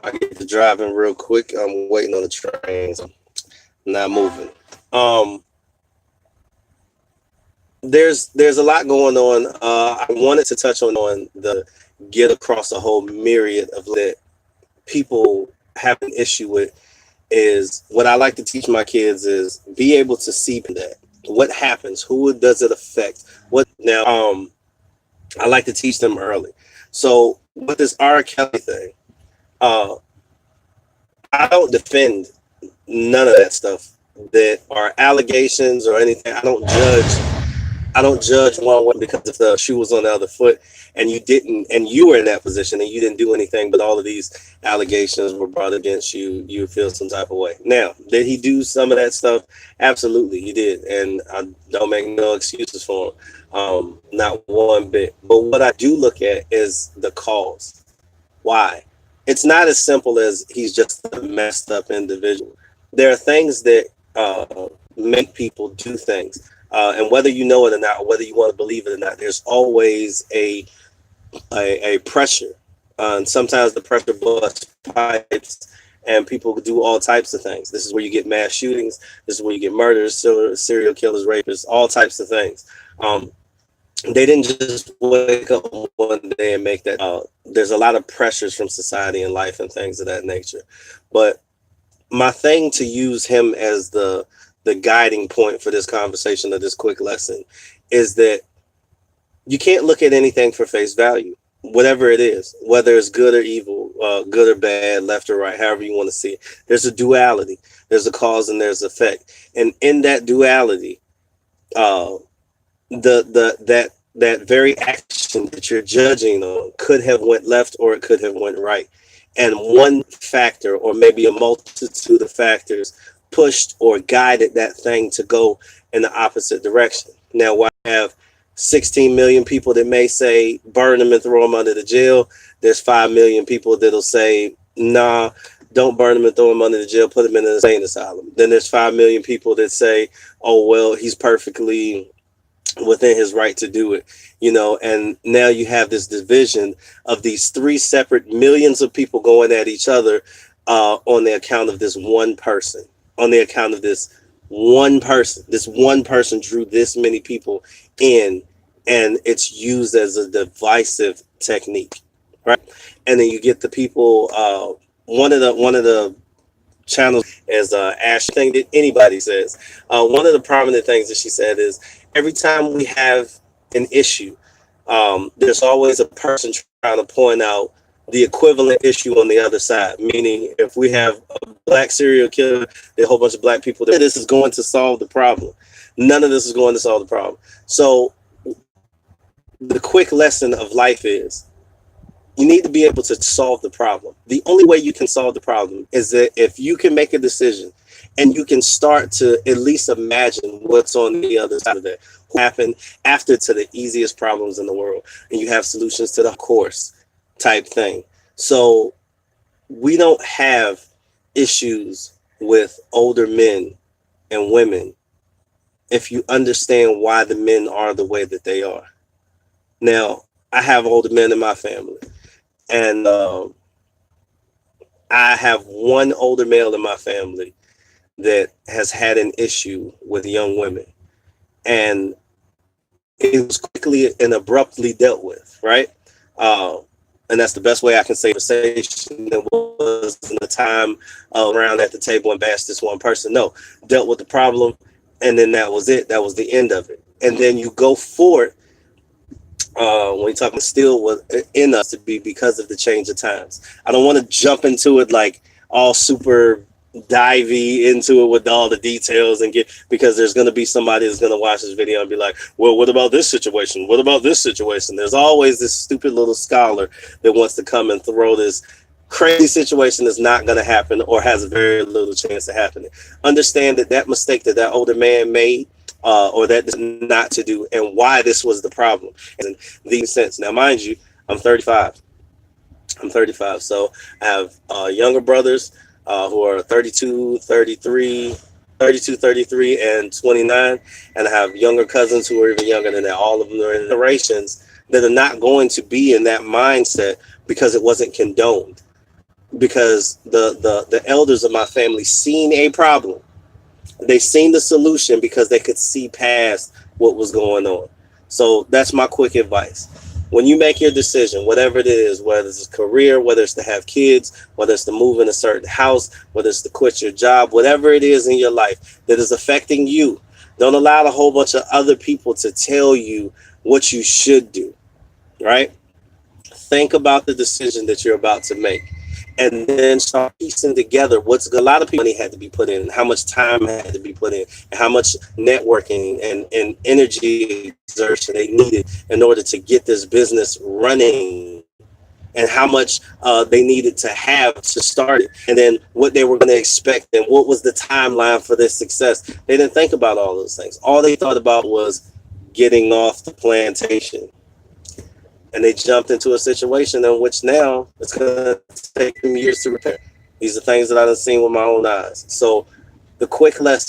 I get to driving real quick. I'm waiting on the train, so not moving. Um, there's a lot going on. I wanted to touch on the get across a whole myriad of that people have an issue with is what I like to teach my kids is be able to see that what happens, who does it affect, what now. I like to teach them early. So with this R. Kelly thing, uh, I don't defend none of that stuff that are allegations or anything. I don't judge one way because if the shoe was on the other foot and you didn't, and you were in that position and you didn't do anything, but all of these allegations were brought against you, you would feel some type of way. Now, did he do some of that stuff? Absolutely, he did, and I don't make no excuses for him, not one bit. But what I do look at is the cause. Why? It's not as simple as he's just a messed up individual. There are things that make people do things. And whether you know it or not, or whether you want to believe it or not, there's always a pressure. And sometimes the pressure busts pipes and people do all types of things. This is where you get mass shootings. This is where you get murders, serial killers, rapists, all types of things. Um, they didn't just wake up one day and make that. There's a lot of pressures from society and life and things of that nature. But my thing to use him as the guiding point for this conversation or this quick lesson is that you can't look at anything for face value, whatever it is, whether it's good or evil, good or bad, left or right, however you want to see it. There's a duality. There's a cause and there's effect, and in that duality, uh, that very action that you're judging on could have went left or it could have went right, and one factor or maybe a multitude of factors pushed or guided that thing to go in the opposite direction. Now, while I have 16 million people that may say burn them and throw them under the jail, there's 5 million people that'll say nah, don't burn him and throw him under the jail, put him in an insane asylum. Then there's 5 million people that say, oh well, he's perfectly within his right to do it, and now you have this division of these three separate millions of people going at each other, on the account of this one person, on the account of this one person drew this many people in, and it's used as a divisive technique, right? And then you get the people, one of the channels as Ash thing that anybody says. One of the prominent things that she said is every time we have an issue, there's always a person trying to point out the equivalent issue on the other side. Meaning, if we have a black serial killer, a whole bunch of black people, this is going to solve the problem. None of this is going to solve the problem. So the quick lesson of life is you need to be able to solve the problem. The only way you can solve the problem is that if you can make a decision and you can start to at least imagine what's on the other side of that, what happened after to the easiest problems in the world, and you have solutions to the course type thing. So we don't have issues with older men and women if you understand why the men are the way that they are. Now, I have older men in my family, and I have one older male in my family that has had an issue with young women, and it was quickly and abruptly dealt with, right? Uh, and that's the best way I can say conversation. It wasn't a time around at the table and bash this one person. No, dealt with the problem, and then that was it. That was the end of it. And then you go forward, when you're talking still was in us to be because of the change of times. I don't want to jump into it like all super divey into it with all the details and get, because there's going to be somebody that's going to watch this video and be like, well, what about this situation? What about this situation? There's always this stupid little scholar that wants to come and throw this crazy situation that's not going to happen or has a very little chance of happening. Understand that that mistake that that older man made, or that is not to do, and why this was the problem. And these sense. Now, mind you, I'm 35. I'm 35. So I have younger brothers who are 32, 33, 32, 33, and 29. And I have younger cousins who are even younger than that. All of them are in generations that are not going to be in that mindset because it wasn't condoned. because the elders of my family seen a problem. They seen the solution because they could see past what was going on. So that's my quick advice. When you make your decision, whatever it is, whether it's a career, whether it's to have kids, whether it's to move in a certain house, whether it's to quit your job, whatever it is in your life that is affecting you, don't allow a whole bunch of other people to tell you what you should do, right? Think about the decision that you're about to make, and then start piecing together what's a lot of money had to be put in, how much time had to be put in, and how much networking and energy exertion they needed in order to get this business running, and how much they needed to have to start it, and then what they were going to expect, and what was the timeline for this success. They didn't think about all those things. All they thought about was getting off the plantation, and they jumped into a situation in which now it's going to take them years to repair. These are things that I've seen with my own eyes. So the quick lesson